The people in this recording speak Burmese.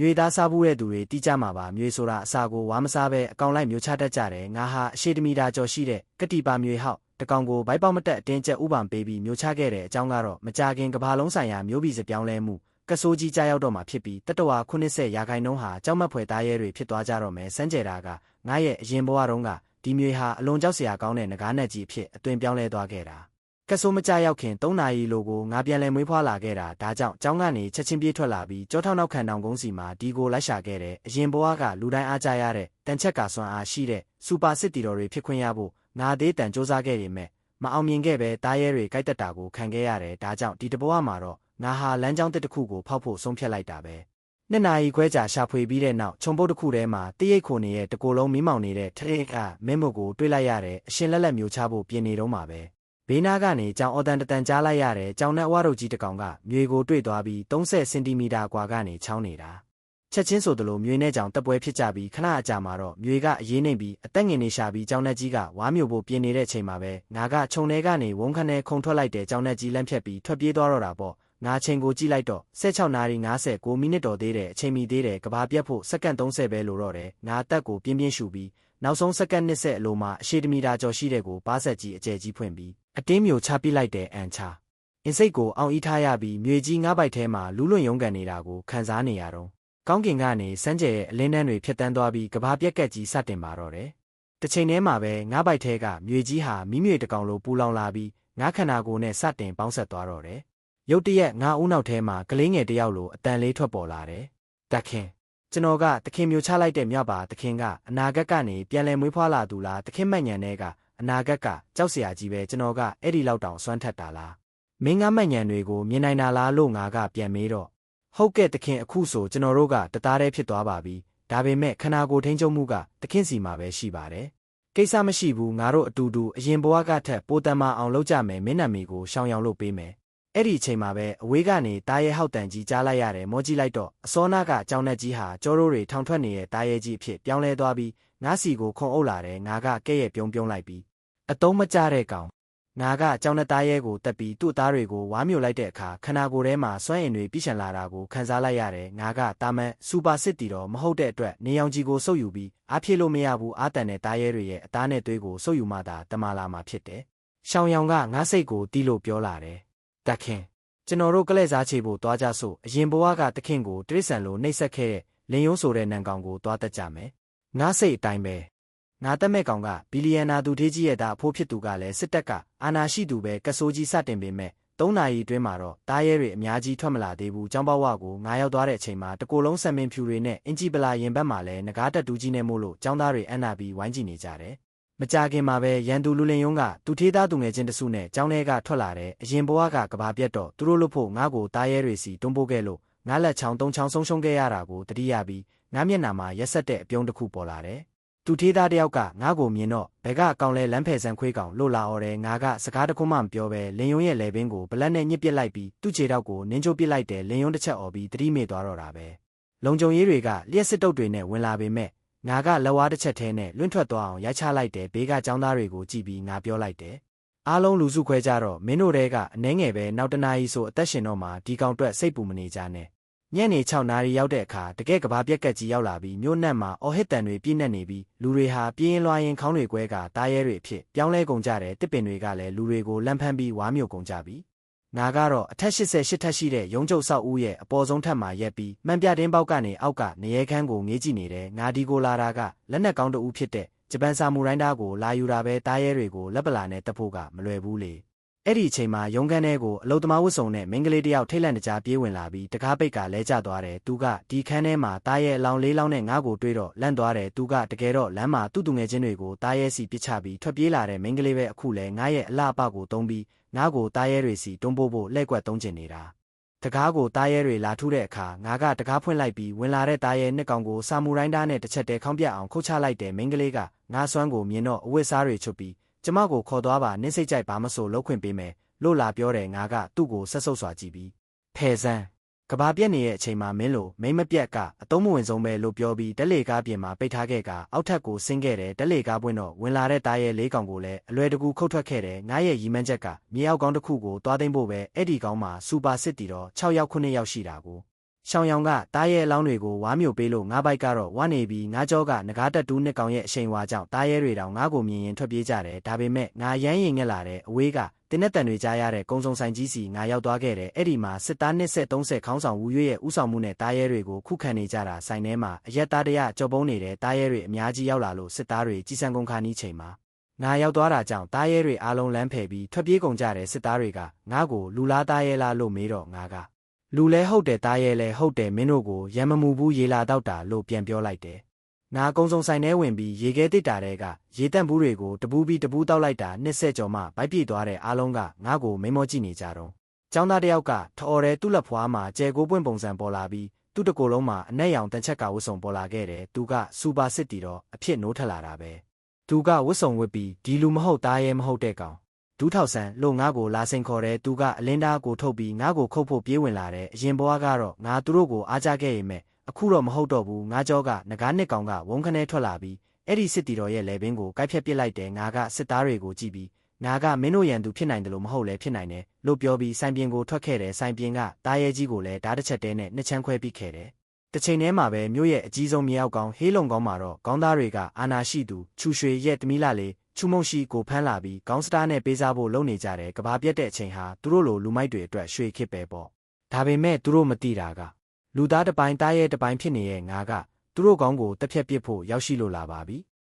မျိုးသားစားဘူးတဲ့သူတွေတိကျမှာပါမျိုးဆိုတာအစာကိုဝါမစားပဲအကောင်လိုက်မျိုးချတတ်ကြတယ်ငါဟာအရှိတမီတာကျော်ရှိတဲ့ကတိပါမျိုးဟောက်တကောင်ကိုဘိုက်ပေါက်မတက်အတင်းကျပ်ဥပံပေးပြီးမျိုးချခဲ့တဲ့အကြောင်းကတော့မကြခင်ကဘာလုံးဆိုင်ရာမျိုးပြီးစပြောင်းလဲမှုကဆိုးကြီးကြားရောက်တော့မှာဖြစ်ပြီးတတဝါ80ရာခိုင်နှုန်းဟာကြောက်မက်ဖွယ်သားရဲတွေဖြစ်သွားကြတော့မယ်စမ်းကြတာကငါရဲ့အရင်ဘဝတုန်းကဒီမျိုးဟာအလွန်ကြောက်စရာကောင်းတဲ့ငကားနဲ့ကြီးအဖြစ်အသွင်ပြောင်းလဲသွားခဲ့တာကဆိုးမကြရောက်ခင်3နာရီလိုကိုငါပြန်လဲမွေးဖွားလာခဲ့တာဒါကြောင့်ကျောင်းကနေချက်ချင်းပြေးထွက်လာပြီးကြောထောက်နောက်ခံတောင်ကုန်းစီမှာဒီကိုလိုက်ရှာခဲ့တယ်အရင်ဘဝကလူတိုင်းအားကြရတဲ့တန်ချက်ကစွမ်းအားရှိတဲ့စူပါစစ်တီတော်တွေဖြစ်ခွင့်ရဖို့ငါသေးတန်စူးစမ်းခဲ့ရမယ်မအောင်မြင်ခဲ့ပဲတားရဲတွေကြိုက်တက်တာကိုခံခဲ့ရတယ်ဒါကြောင့်ဒီတဘဝမှာတော့ငါဟာလမ်းကြောင်းတစ်ခုကိုဖောက်ဖို့ဆုံးဖြတ်လိုက်တာပဲနှစ်နာရီခွဲကြာရှာဖွေပြီးတဲ့နောက်ခြုံပုတ်တစ်ခုထဲမှာတရိတ်ခိုနေရဲ့တကိုယ်လုံးမီးမောင်နေတဲ့ထရက်ကမင်းမုတ်ကိုတွေးလိုက်ရတယ်အရှင်လက်လက်မျိုးချဖို့ပြင်နေတော့မှာပဲဘေးနားကနေကြောင်အော်တန်တန်ကြားလိုက်ရတယ်ကြောင်နဲ့အဝါတို့ကြီးတကောင်ကမြေကိုတွေ့သွားပြီး30စင်တီမီတာကွာကနေချောင်းနေတာချက်ချင်းဆိုသလိုမြေနဲ့ကြောင်တက်ပွဲဖြစ်ကြပြီးခဏအကြာမှာတော့မြေကအရေးနှိမ့်ပြီးအသက်ငင်နေရှာပြီးကြောင်နဲ့ကြီးကဝါမျိုးဖို့ပြင်နေတဲ့အချိန်မှာပဲငါကခြုံထဲကနေဝုန်းခနဲ့ခုံထွက်လိုက်တဲ့ကြောင်နဲ့ကြီးလမ်းဖြတ်ပြီးထွက်ပြေးသွားတော့တာပေါ့ငါချိန်ကိုကြည့်လိုက်တော့16နာရီ59မိနစ်တော်သေးတယ်အချိန်မီသေးတယ်ကဘာပြတ်ဖို့စက္ကန့်30ပဲလိုတော့တယ်ငါအသက်ကိုပြင်းပြင်းရှူပြီးနောက်ဆုံးစက္ကန့်20အလိုမှာအရှိတမီတာကျော်ရှိတဲ့ကိုပါးဆက်ကြီးအကျယ်ကြီးဖွင့်ပြီးအတင်းမျိုးချပြလိုက်တဲ့အန်ချအင်းစိတ်ကိုအောင်ဤထားရပြီးမြေကြီးငါးပိုက်ထဲမှာလူးလွန်ရုံကန်နေတာကိုခံစားနေရတော့ကောင်းကင်ကနေစမ်းကြဲရဲ့အလင်းတန်းတွေဖြတ်တန်းသွားပြီးကဘာပြက်ကက်ကြီးစတင်ပါတော့တယ်တစ်ချိန်တည်းမှာပဲငါးပိုက်ထဲကမြေကြီးဟာမိမြေတကောင်လိုပူလောင်လာပြီးငါးခန္ဓာကိုယ်နဲ့စတင်ပေါင်းဆက်သွားတော့တယ်ရုတ်တရက်ငါဦးနောက်ထဲမှာကလေးငယ်တယောက်လိုအတန်လေးထွက်ပေါ်လာတယ်တခင်ကျွန်တော်ကတခင်မျိုးချလိုက်တဲ့မြတ်ပါတခင်ကအနာဂတ်ကနေပြန်လဲမွေးဖွားလာသူလားတခင်မှတ်ညံတဲ့ကအနာဂတ်ကကြောက်စရာကြီးပဲကျွန်တော်ကအဲ့ဒီလောက်တောင်စွမ်းထက်တာလားမင်းငါမှတ်ညံတွေကိုမြင်နိုင်တာလားလို့ငါကပြန်မေးတော့ဟုတ်ကဲ့တခင်အခုဆိုကျွန်တော်တို့ကတသားတည်းဖြစ်သွားပါပြီဒါပေမဲ့ခနာကိုထိန်းချုပ်မှုကတခင်စီမှာပဲရှိပါတယ်ကိစ္စမရှိဘူးငါတို့အတူတူအရင်ဘဝကထက်ပိုတန်မာအောင်လုပ်ကြမယ်မင်းနာမီကိုရှောင်ရောင်လုပ်ပေးမယ်အဲ့ဒီအချိန်မှာပဲအဝေးကနေတားရဲဟောက်တန်ကြီးကြားလိုက်ရတယ်မောကြည့်လိုက်တော့အစောနာကကြောင်နဲ့ကြီးဟာကြောရိုးတွေထောင်ထွက်နေတဲ့တားရဲကြီးအဖြစ်ပြောင်းလဲသွားပြီးငါးစီကိုခုံအုပ်လာတယ်ငါကကဲ့ရဲ့ပြုံးလိုက်ပြီးအတုံးမကြတဲ့ကောင်ငါကကြောင်နဲ့တားရဲကိုတက်ပြီးသူ့သားတွေကိုဝါမျိုးလိုက်တဲ့အခါခနာကိုယ်ထဲမှာစွမ်းအင်တွေပြည့်ရှံလာတာကိုခံစားလိုက်ရတယ်ငါကတာမန်စူပါစစ်တီတော့မဟုတ်တဲ့အတွက်နေရောင်ကြီးကိုစုပ်ယူပြီးအားဖြည့်လို့မရဘူးအားတန်တဲ့တားရဲတွေရဲ့အသားနဲ့သွေးကိုစုပ်ယူမှသာတမလာမှာဖြစ်တယ်ရှောင်ရောင်ကငါစိတ်ကိုတီးလို့ပြောလာတယ်တခင်ကျွန်တော်တို့ကလဲ့စားချေဖို့သွားကြစို့အရင်ဘဝကတခင်ကိုတိရစ္ဆာန်လိုနှိပ်စက်ခဲ့တဲ့လင်းယုံဆိုတဲ့နံကောင်ကိုသွားတတ်ကြမယ်ငါစိတ်အတိုင်းပဲငါတက်မဲ့ကောင်ကဘီလီယံနာသူထေးကြီးရဲ့သားအဖိုးဖြစ်သူကလည်းစစ်တပ်ကအာဏာရှိသူပဲကဆိုးကြီးစတင်ပေမဲ့3နာရီအတွင်းမှာတော့တားရဲတွေအများကြီးထွက်မလာသေးဘူးကျောင်းပေါက်ဝကိုငါရောက်သွားတဲ့အချိန်မှာတကိုယ်လုံးဆံမင်ဖြူတွေနဲ့အင်ဂျီပလာရင်ဘက်မှာလည်းငကားတက်တူးကြီးနဲ့မို့လို့ကျောင်းသားတွေအံ့နာပြီးဝိုင်းကြည့်နေကြတယ်မကြခင်မှာပဲရန်သူလူလင်ယုံကသူထေးသားသူငယ်ချင်းတစုနဲ့ကျောင်းထဲကထွက်လာတဲ့အရင်ဘဝကကဘာပြတ်တော့သူတို့လို့ဖို့ငါ့ကိုတားရဲတွေစီတွန်းပို့ခဲ့လို့ငါလက်ချောင်း3ချောင်းဆုံးရှုံးခဲ့ရတာကိုတတိယပြီးငါမျက်နှာမှာရက်ဆက်တဲ့အပြုံးတစ်ခုပေါ်လာတယ်သူထေးသားတယောက်ကငါ့ကိုမြင်တော့ဘယ်ကအကောင်လဲလမ်းဖယ်ဆန်ခွေးကောင်လို့လာអော်တယ်ငါကစကားတခုမှမပြောပဲလင်ယုံရဲ့လေပင်ကိုဘလက်နဲ့ညှစ်ပစ်လိုက်ပြီးသူ့ခြေထောက်ကိုနင်းချိုးပစ်လိုက်တယ်လင်ယုံတစ်ချက်អော်ပြီးတတိမေ့သွားတော့တာပဲလုံကြုံရေးတွေကလျှက်စစ်တုပ်တွေနဲ့ဝင်လာပေမဲ့ငါကလက်ဝါးတစ်ချက်ထဲနဲ့လွင့်ထွက်သွားအောင်ရိုက်ချလိုက်တယ်ဘေးကចောင်းသားတွေကိုကြည့်ပြီးငါပြောလိုက်တယ်အားလုံးလူစုခွဲကြတော့မင်းတို့တဲကအနှဲငယ်ပဲနောက်တနာရီဆိုအသက်ရှင်တော့မှဒီကောင်တွက်စိတ်ပူမနေကြနဲ့ညနေ6နာရီရောက်တဲ့အခါတကယ်ကဘာပြက်ကက်ကြီးရောက်လာပြီးမြို့နက်မှာအော်ဟစ်တန်တွေပြည့်နေနေပြီးလူတွေဟာပြင်းရင်လွှားရင်ခေါင်းတွေကွဲကတားရဲတွေအဖြစ်ပြောင်းလဲကုန်ကြတယ်တစ်ပင်တွေကလည်းလူတွေကိုလမ်းဖမ်းပြီးဝါမျိုးကုန်ကြပြီငါကတော့အထက်88ထက်ရှိတဲ့ရုံးချုပ်ဆောက်ဦးရဲ့အပေါ်ဆုံးထပ်မှာရက်ပြီးမှန်ပြတင်းပေါက်ကနေအောက်ကနေရဲခန်းကိုငေးကြည့်နေတယ်ငါဒီကိုလာတာကလက်နက်ကောင်းတဦးဖြစ်တဲ့ဂျပန်ဆာမူရိုင်းသားကိုလာယူတာပဲတားရဲတွေကိုလက်ပလာနဲ့တပ်ဖို့ကမလွယ်ဘူးလေအဲ့ဒီအချိန်မှာရုံးခန်းထဲကိုအလုသမားဝတ်စုံနဲ့မင်းကလေးတယောက်ထိတ်လန့်တကြားပြေးဝင်လာပြီးတကားပိတ်ကလဲကျသွားတယ်သူကဒီခန်းထဲမှာတားရဲအလောင်းလေးလောင်းနဲ့ငါ့ကိုတွေးတော့လန့်သွားတယ်သူကတကယ်တော့လမ်းမှာသူ့ငယ်ချင်းတွေကိုတားရဲစီပစ်ချပြီးထွက်ပြေးလာတဲ့မင်းကလေးပဲအခုလဲငါရဲ့အလှအပကိုတုံးပြီးငါ့ကိုတားရဲတွေစီတွန်းပို့ဖို့လှည့်ကွက်သုံးကျင်နေတာတကားကိုတားရဲတွေလာထုတဲ့အခါငါကတကားဖွင့်လိုက်ပြီးဝင်လာတဲ့တားရဲနှစ်ကောင်ကိုဆာမူရိုင်းသားနဲ့တစ်ချက်တည်းခေါင်းပြတ်အောင်ခုတ်ချလိုက်တယ်မင်းကလေးကငါစွမ်းကိုမြင်တော့အဝတ်စားတွေချွတ်ပြီးကျမကိုခေါ်သွားပါနင်းစိတ်ကြိုက်ဘာမဆိုလှုပ်ခွင့်ပေးမယ်လို့လာပြောတယ်ငါကသူ့ကိုဆက်ဆုပ်စွာကြည့်ပြီးဖဲစမ်းကဘာပြက်နေတဲ့အချိန်မှာမင်းလိုမိမ့်မပြက်ကအတုံးမဝင်ဆုံးပဲလို့ပြောပြီးတက်လေကားပြင်မှာပိတ်ထားခဲ့ကအောက်ထပ်ကိုဆင်းခဲ့တယ်တက်လေကားပွင့်တော့ဝင်လာတဲ့တားရဲလေးကောင်ကိုလည်းအလွယ်တကူခုတ်ထွက်ခဲ့တယ်ငါရဲ့ရီမန်းချက်ကမြေအောက်ကောင်းတစ်ခုကိုသွားသိမ်းဖို့ပဲအဲ့ဒီကောင်မှာစူပါစစ်တီတော့6ယောက်9ယောက်ရှိတာကို ရှောင်းရောင်ကတားရဲအလောင်းတွေကိုဝါမျိုးပေးလို့ငါးဘိုက်ကတော့ဝါနေပြီးငါးကြောကငကားတက်တူးနှစ်ကောင်ရဲ့အရှိန်ဝါကြောင့်တားရဲတွေတောင်ငါ့ကိုမြင်ရင်ထွက်ပြေးကြတယ်ဒါပေမဲ့ငါရမ်းရင်ငက်လာတဲ့အဝေးကတင်းနဲ့တန်တွေကြားရတဲ့ကုံစုံဆိုင်ကြီးစီငါရောက်သွားခဲ့တယ်အဲ့ဒီမှာစစ်သား20-30ခေါင်းဆောင်ဝူရွေရဲ့ဥဆောင်မှုနဲ့တားရဲတွေကိုခုခံနေကြတာဆိုင်ထဲမှာအရက်သားတရကြော်ပုံးနေတဲ့တားရဲတွေအများကြီးရောက်လာလို့စစ်သားတွေကြီးစံကုန်ခါနီးချိန်မှာငါရောက်သွားတာကြောင့်တားရဲတွေအားလုံးလမ်းဖယ်ပြီးထွက်ပြေးကုန်ကြတယ်စစ်သားတွေကငါ့ကိုလူလားတားရဲလားလို့မေးတော့ငါကလူလဲဟုတ်တယ်တားရဲလဲဟုတ်တယ်မင်းတို့ကိုရံမမူဘူးရေလာတော့တာလို့ပြန်ပြောလိုက်တယ်ငါကုံစုံဆိုင်ထဲဝင်ပြီးရေခဲတစ်တာတဲ့ကရေတန့်ဘူးတွေကိုတပူးပြီးတပူးတောက်လိုက်တာ20ကျော်မှဗိုက်ပြေသွားတဲ့အားလုံးကငါ့ကိုမိမောကြည့်နေကြတော့ကျောင်းသားတယောက်ကထော်ရဲသူ့လက်ဖွားမှာကျဲကိုပွင့်ပုံစံပေါ်လာပြီးသူ့တကိုယ်လုံးမှာအနက်ရောင်တန်ချက်ကဝတ်စုံပေါ်လာခဲ့တယ်သူကစူပါစစ်တီတော့အဖြစ်နိုးထလာတာပဲသူကဝတ်စုံဝတ်ပြီးဒီလူမဟုတ်သားရဲမဟုတ်တဲ့ကောင်ဒူးထောက်ဆန်လို့ငါ့ကိုလာစိန်ခေါ်တယ်သူကအလင်းသားကိုထုတ်ပြီးငါ့ကိုခုတ်ဖို့ပြေးဝင်လာတယ်အရင်ဘွားကတော့ငါသူတို့ကိုအားကြခဲ့ရင်မဲ့အခုတော့မဟုတ်တော့ဘူးငါကြောကငကားနှစ်ကောင်ကဝုန်းခနဲထွက်လာပြီးအဲ့ဒီစစ်တီတော်ရဲ့လေပင်ကိုကိုက်ဖြတ်ပစ်လိုက်တယ်ငါကစစ်သားတွေကိုကြည့်ပြီးငါကမင်းတို့ရန်သူဖြစ်နိုင်တယ်လို့မဟုတ်လဲဖြစ်နိုင်တယ်လို့ပြောပြီးဆိုင်ပြင်ကိုထွက်ခဲ့တယ်ဆိုင်ပြင်ကတားရဲကြီးကိုလည်းဓာတ်တစ်ချက်တဲနဲ့နှစ်ချမ်းခွဲပြီးခဲ့တယ်တစ်ချိန်တည်းမှာပဲမြို့ရဲ့အကြီးဆုံးမြေအောက်ကောင်ဟေးလုံကောင်မှာတော့ခေါင်းသားတွေကအာနာရှိသူချူရွှေရဲ့တမီလာလေးချူမုံရှိကိုဖမ်းလာပြီးခေါင်းစတားနဲ့ပေးစားဖို့လုပ်နေကြတယ်ကဘာပြက်တဲ့အချိန်ဟာသူတို့လိုလူမိုက်တွေအတွက်ရွှေခစ်ပဲပေါ့ဒါပေမဲ့သူတို့မသိတာကလူသားတစ်ပိုင်းတားရဲတစ်ပိုင်းဖြစ်နေရဲ့ငါကသူတို့ကောင်းကိုတက်ဖြတ်ပစ်ဖို့ရောက်ရှိလို့လာပါပြီ